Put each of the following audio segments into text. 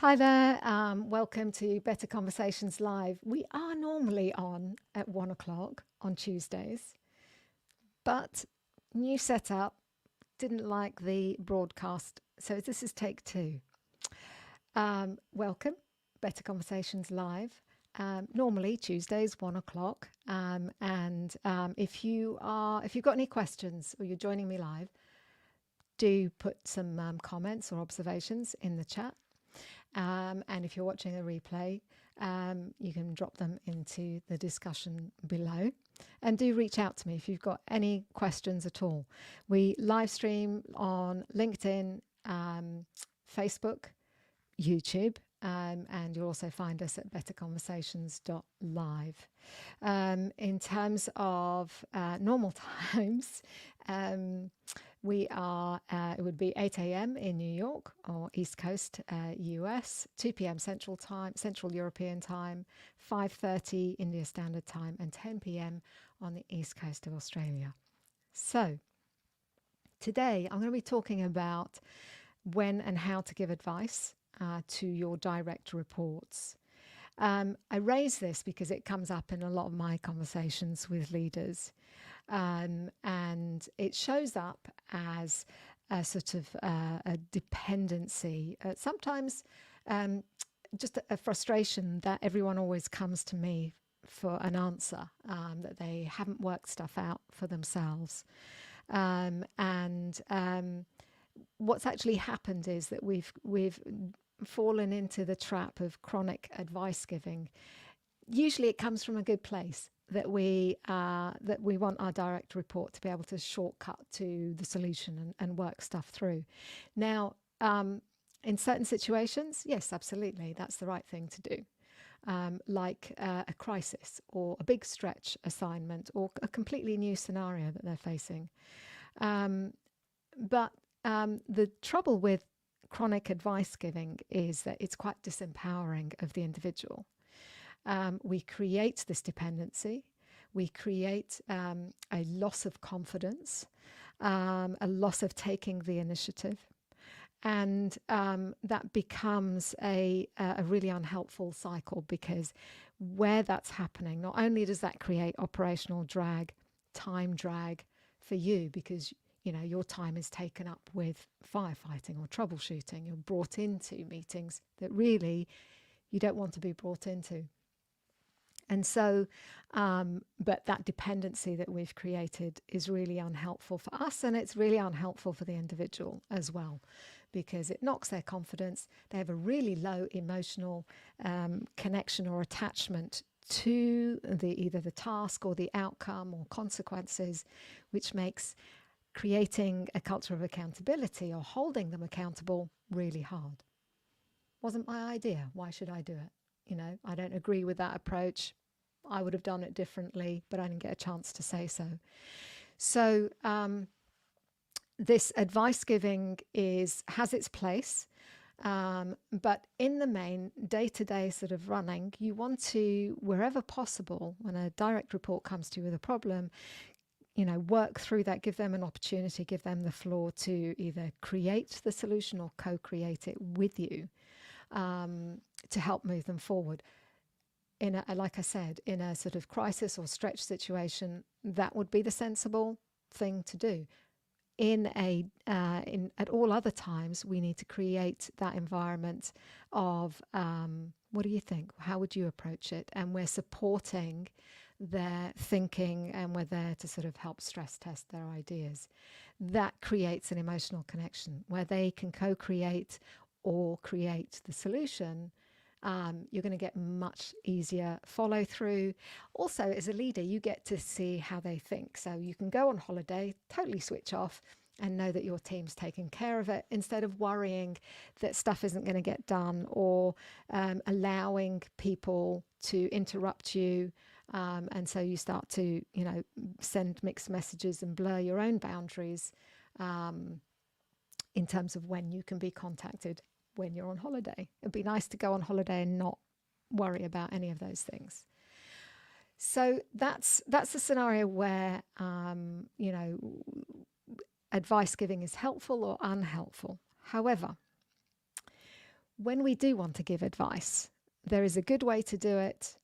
Hi there, welcome to Better Conversations Live. We are normally on at 1 o'clock on Tuesdays, but new setup, didn't like the broadcast, so this is take two. Welcome, Better Conversations Live. Normally Tuesdays 1 o'clock, and if you've got any questions or you're joining me live, do put some comments or observations in the chat. And if you're watching a replay, you can drop them into the discussion below. And do reach out to me if you've got any questions at all. We live stream on LinkedIn, Facebook, YouTube, and you'll also find us at betterconversations.live. In terms of normal times, it would be 8 a.m. in New York or East Coast US, 2 p.m. Central European Time, 5:30 India Standard Time, and 10 p.m. on the East Coast of Australia. So today I'm going to be talking about when and how to give advice to your direct reports. I raise this because it comes up in a lot of my conversations with leaders. And it shows up as a sort of a dependency, sometimes just a frustration that everyone always comes to me for an answer, that they haven't worked stuff out for themselves. What's actually happened is that we've fallen into the trap of chronic advice giving. Usually it comes from a good place, that we want our direct report to be able to shortcut to the solution and work stuff through. Now, in certain situations, yes, absolutely, that's the right thing to do. Like a crisis or a big stretch assignment or a completely new scenario that they're facing. But the trouble with chronic advice giving is that it's quite disempowering of the individual. We create this dependency. We create a loss of confidence, a loss of taking the initiative. And that becomes a really unhelpful cycle, because where that's happening, not only does that create operational drag, time drag for you, because your time is taken up with firefighting or troubleshooting. You're brought into meetings that really you don't want to be brought into. And so, but that dependency that we've created is really unhelpful for us, and it's really unhelpful for the individual as well, because it knocks their confidence. They have a really low emotional connection or attachment to either the task or the outcome or consequences, which makes creating a culture of accountability or holding them accountable really hard. Wasn't my idea. Why should I do it? I don't agree with that approach. I would have done it differently, but I didn't get a chance to say so. So this advice giving has its place, but in the main, day-to-day sort of running, you want to, wherever possible, when a direct report comes to you with a problem, work through that, give them an opportunity, give them the floor to either create the solution or co-create it with you, to help move them forward. Like I said, in a sort of crisis or stretch situation, that would be the sensible thing to do. At all other times, we need to create that environment of what do you think? How would you approach it? And we're supporting their thinking, and we're there to sort of help stress test their ideas. That creates an emotional connection where they can co-create or create the solution. You're going to get much easier follow through. Also, as a leader, you get to see how they think. So you can go on holiday, totally switch off, and know that your team's taking care of it, instead of worrying that stuff isn't going to get done, or allowing people to interrupt you. And so you start to, send mixed messages and blur your own boundaries in terms of when you can be contacted when you're on holiday. It'd be nice to go on holiday and not worry about any of those things. So that's a scenario where, advice giving is helpful or unhelpful. However, when we do want to give advice, there is a good way to do it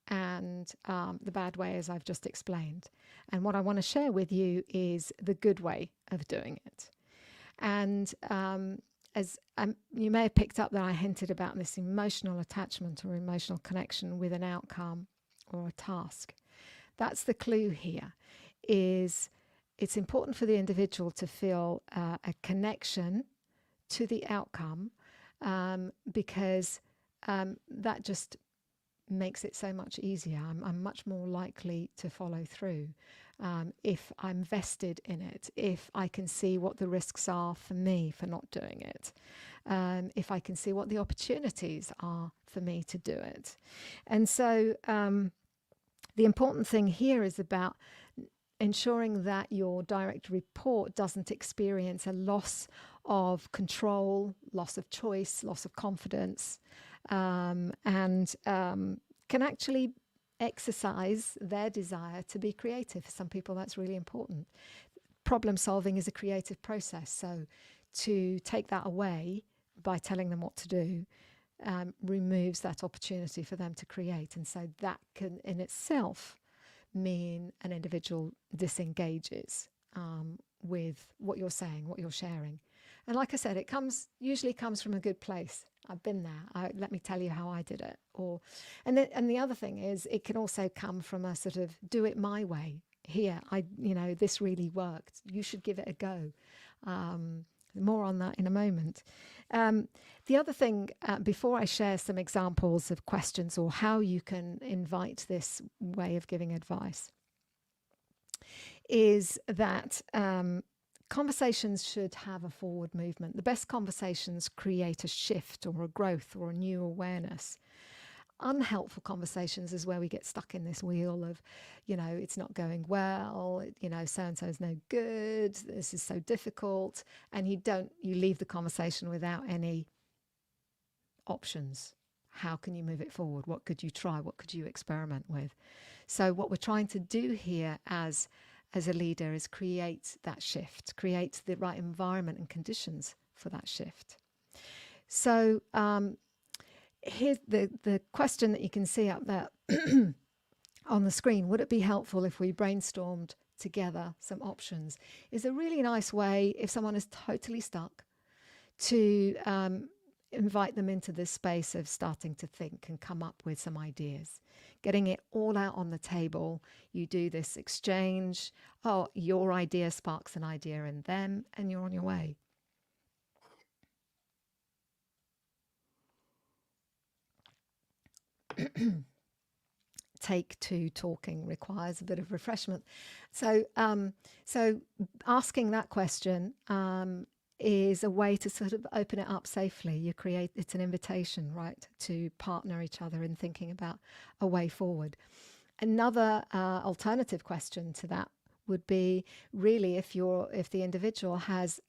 and the bad way, as I've just explained. And what I want to share with you is the good way of doing it. And as you may have picked up that I hinted about this emotional attachment or emotional connection with an outcome or a task. That's the clue here, is it's important for the individual to feel a connection to the outcome, because that just makes it so much easier. I'm much more likely to follow through if I'm vested in it, if I can see what the risks are for me for not doing it, if I can see what the opportunities are for me to do it. And so the important thing here is about ensuring that your direct report doesn't experience a loss of control, loss of choice, loss of confidence, and can actually exercise their desire to be creative. For some people, that's really important. Problem solving is a creative process. So to take that away by telling them what to do removes that opportunity for them to create. And so that can in itself mean an individual disengages with what you're saying, what you're sharing. And like I said, it usually comes from a good place. I've been there. Let me tell you how I did it. And the other thing is, it can also come from a sort of do it my way. Here, this really worked. You should give it a go. More on that in a moment. The other thing, before I share some examples of questions or how you can invite this way of giving advice, is that conversations should have a forward movement. The best conversations create a shift or a growth or a new awareness. Unhelpful conversations is where we get stuck in this wheel of, it's not going well, so-and-so is no good, this is so difficult, and you leave the conversation without any options. How can you move it forward? What could you try? What could you experiment with? So what we're trying to do here as a leader is create that shift, create the right environment and conditions for that shift. So here's the question that you can see up there on the screen. Would it be helpful if we brainstormed together some options? Is a really nice way, if someone is totally stuck, to invite them into this space of starting to think and come up with some ideas, getting it all out on the table. You do this exchange. Oh, your idea sparks an idea in them, and you're on your way. Take two talking requires a bit of refreshment. So asking that question is a way to sort of open it up safely. It's an invitation, right, to partner each other in thinking about a way forward. Another alternative question to that would be, really, if the individual has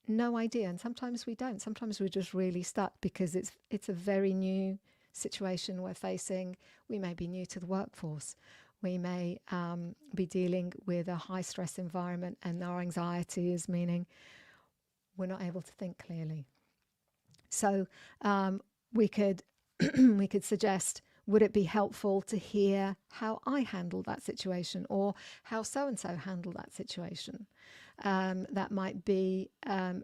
no idea, and sometimes we don't. Sometimes we're just really stuck because it's a very new situation we're facing. We may be new to the workforce. We may be dealing with a high stress environment, and our anxiety is meaning we're not able to think clearly. So we could suggest, would it be helpful to hear how I handled that situation, or how so-and-so handled that situation? That might be a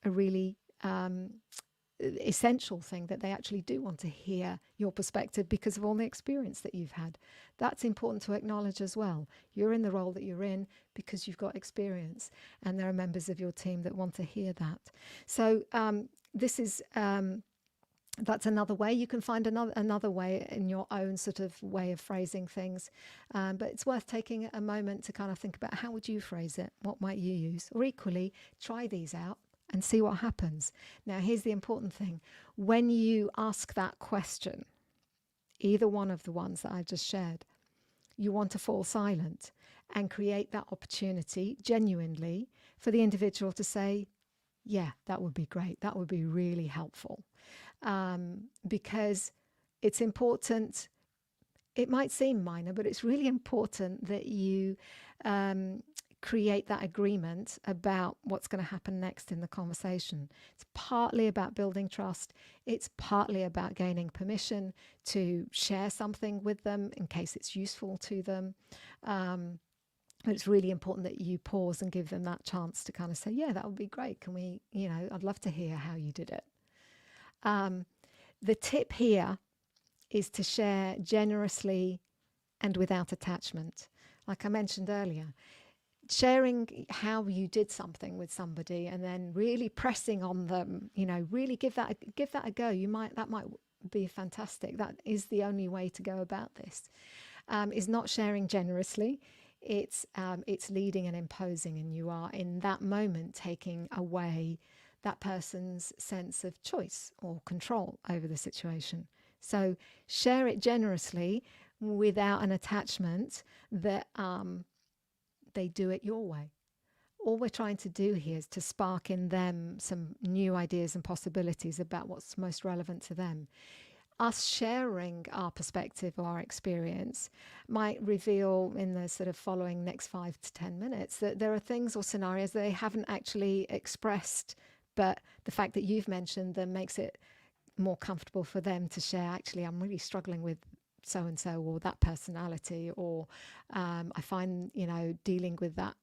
really essential thing, that they actually do want to hear your perspective because of all the experience that you've had. That's important to acknowledge as well. You're in the role that you're in because you've got experience, and there are members of your team that want to hear that. So this is that's another way. You can find another way in your own sort of way of phrasing things, but it's worth taking a moment to kind of think about, how would you phrase it? What might you use? Or equally, try these out and see what happens. Now, here's the important thing. When you ask that question, either one of the ones that I've just shared, you want to fall silent and create that opportunity genuinely for the individual to say, yeah, that would be great. That would be really helpful. Because it's important. It might seem minor, but it's really important that you create that agreement about what's going to happen next in the conversation. It's partly about building trust. It's partly about gaining permission to share something with them in case it's useful to them. It's really important that you pause and give them that chance to kind of say, yeah, that would be great. Can we, I'd love to hear how you did it. The tip here is to share generously and without attachment. Like I mentioned earlier, sharing how you did something with somebody and then really pressing on them, really give that a go. That might be fantastic. That is the only way to go about this. Is not sharing generously. It's leading and imposing, and you are in that moment taking away that person's sense of choice or control over the situation. So share it generously without an attachment that they do it your way. All we're trying to do here is to spark in them some new ideas and possibilities about what's most relevant to them. Us sharing our perspective or our experience might reveal in the sort of following next 5 to 10 minutes that there are things or scenarios they haven't actually expressed, but the fact that you've mentioned them makes it more comfortable for them to share, actually, I'm really struggling with so-and-so or that personality, or I find, dealing with that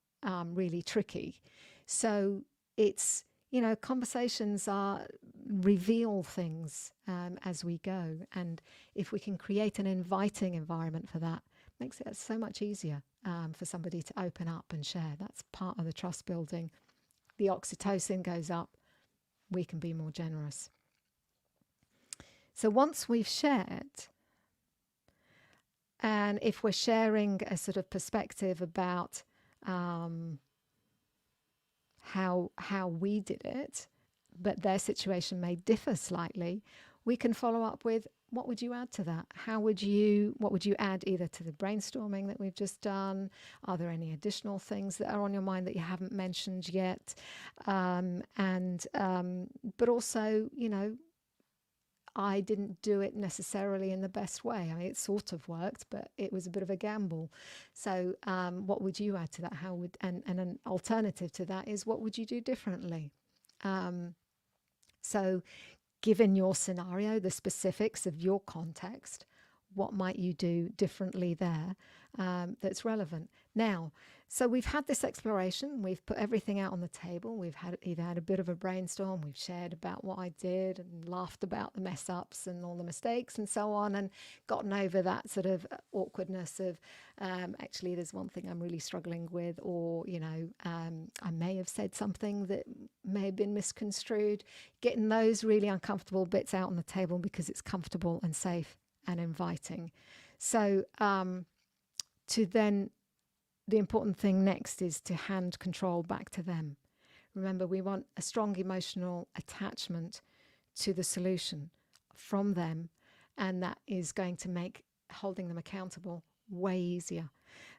really tricky. So it's, conversations reveal things as we go. And if we can create an inviting environment for that, makes it so much easier for somebody to open up and share. That's part of the trust building. The oxytocin goes up, we can be more generous. So once we've shared, and if we're sharing a sort of perspective about how we did it, but their situation may differ slightly, we can follow up with, what would you add to that? What would you add either to the brainstorming that we've just done? Are there any additional things that are on your mind that you haven't mentioned yet? But also, I didn't do it necessarily in the best way. I mean, it sort of worked, but it was a bit of a gamble. So what would you add to that? And an alternative to that is, what would you do differently? So given your scenario, the specifics of your context, what might you do differently there that's relevant? Now, so we've had this exploration, we've put everything out on the table, we've either had a bit of a brainstorm, we've shared about what I did and laughed about the mess ups and all the mistakes and so on, and gotten over that sort of awkwardness of actually there's one thing I'm really struggling with, or I may have said something that may have been misconstrued. Getting those really uncomfortable bits out on the table because it's comfortable and safe and inviting. So the important thing next is to hand control back to them. Remember, we want a strong emotional attachment to the solution from them, and that is going to make holding them accountable way easier.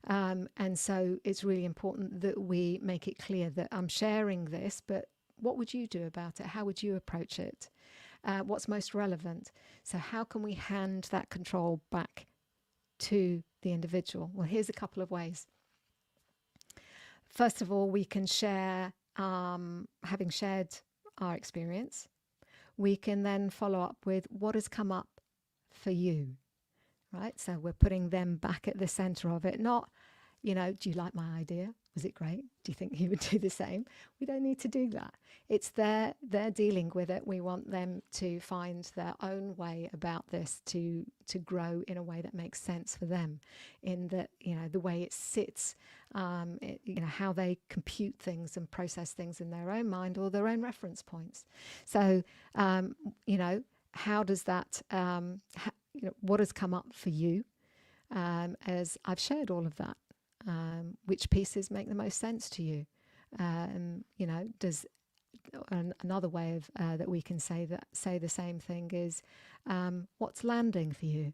And so it's really important that we make it clear that I'm sharing this, but what would you do about it? How would you approach it? What's most relevant? So how can we hand that control back to the individual? Well, here's a couple of ways. First of all, we can share, having shared our experience, we can then follow up with what has come up for you, right? So we're putting them back at the center of it, not, do you like my idea? Was it great? Do you think you would do the same? We don't need to do that. It's they're dealing with it. We want them to find their own way about this to grow in a way that makes sense for them, in that, the way it sits, how they compute things and process things in their own mind or their own reference points. So, how does that, what has come up for you as I've shared all of that? Which pieces make the most sense to you? Does another way of that we can say the same thing is, what's landing for you?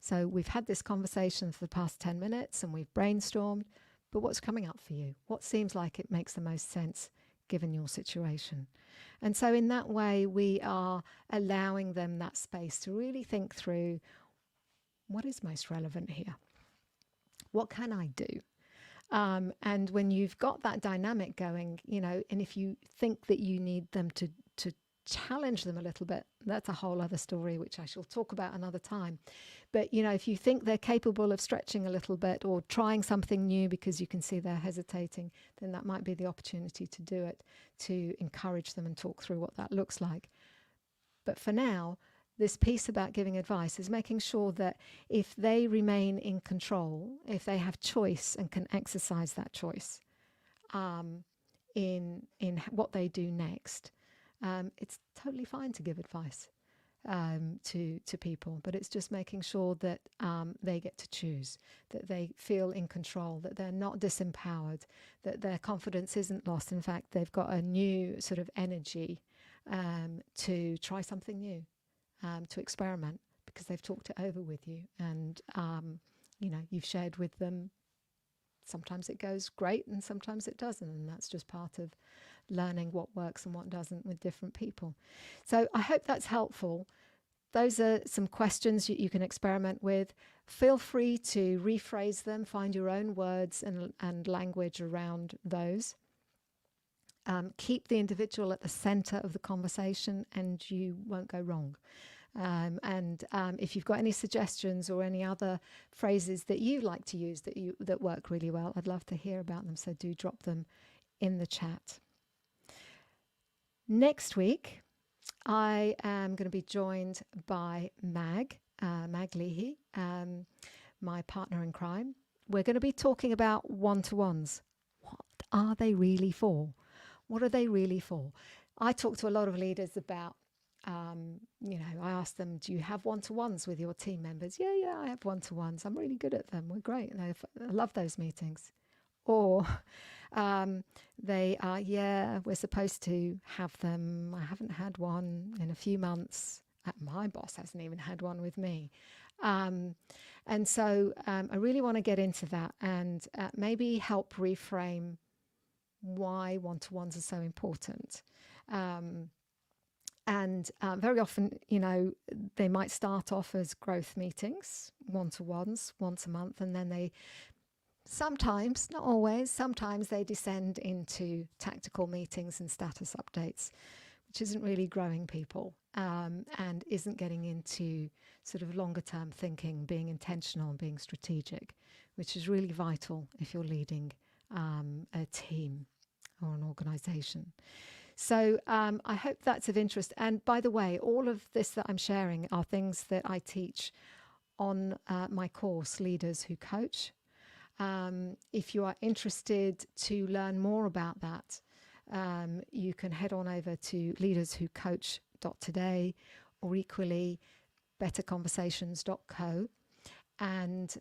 So we've had this conversation for the past 10 minutes and we've brainstormed, but what's coming up for you? What seems like it makes the most sense given your situation? And so in that way, we are allowing them that space to really think through what is most relevant here. What can I do? And when you've got that dynamic going, and if you think that you need them to challenge them a little bit, that's a whole other story, which I shall talk about another time. But, if you think they're capable of stretching a little bit or trying something new because you can see they're hesitating, then that might be the opportunity to do it, to encourage them and talk through what that looks like. But for now, this piece about giving advice is making sure that if they remain in control, if they have choice and can exercise that choice in what they do next, it's totally fine to give advice to people, but it's just making sure that they get to choose, that they feel in control, that they're not disempowered, that their confidence isn't lost. In fact, they've got a new sort of energy to try something new, to experiment, because they've talked it over with you, and you've shared with them. Sometimes it goes great and sometimes it doesn't, and that's just part of learning what works and what doesn't with different people. So I hope that's helpful. Those are some questions you can experiment with. Feel free to rephrase them, find your own words and language around those. Keep the individual at the center of the conversation and you won't go wrong. If you've got any suggestions or any other phrases that you like to use that work really well, I'd love to hear about them. So do drop them in the chat. Next week, I am going to be joined by Mag Leahy, my partner in crime. We're going to be talking about one-to-ones. What are they really for? What are they really for? I talk to a lot of leaders about, I ask them, do you have one-to-ones with your team members? Yeah, I have one-to-ones. I'm really good at them. We're great. And I love those meetings. Or they are, we're supposed to have them. I haven't had one in a few months. My boss hasn't even had one with me. And so I really want to get into that and maybe help reframe why one-to-ones are so important. Very often, they might start off as growth meetings, one-to-ones, once a month, and then they sometimes, not always, sometimes they descend into tactical meetings and status updates, which isn't really growing people and isn't getting into sort of longer term thinking, being intentional, being strategic, which is really vital if you're leading a team or an organization. So I hope that's of interest. And by the way, all of this that I'm sharing are things that I teach on my course, Leaders Who Coach. If you are interested to learn more about that, you can head on over to leaderswhocoach.today or equally betterconversations.co, and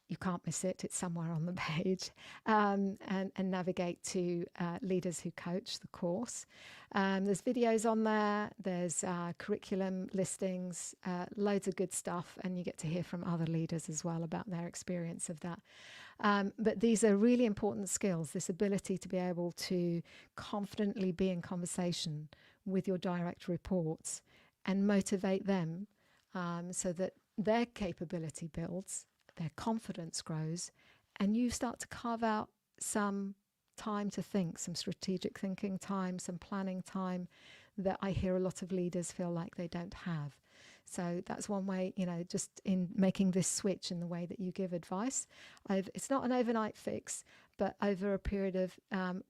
you can't miss it. It's somewhere on the page, and navigate to Leaders Who Coach, the course. There's videos on there. There's curriculum listings, loads of good stuff, and you get to hear from other leaders as well about their experience of that. But these are really important skills, this ability to be able to confidently be in conversation with your direct reports and motivate them so that their capability builds, their confidence grows, and you start to carve out some time to think, some strategic thinking time, some planning time that I hear a lot of leaders feel like they don't have. So that's one way, just in making this switch in the way that you give advice. It's not an overnight fix, but over a period of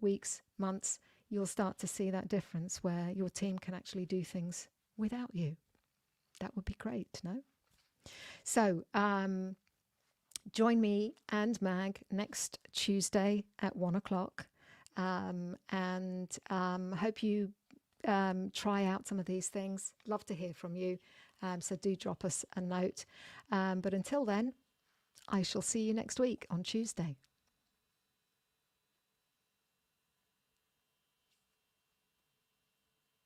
weeks, months, you'll start to see that difference where your team can actually do things without you. That would be great, no? So, join me and Mag next Tuesday at 1:00, and hope you try out some of these things. Love to hear from you, so do drop us a note. But until then, I shall see you next week on Tuesday.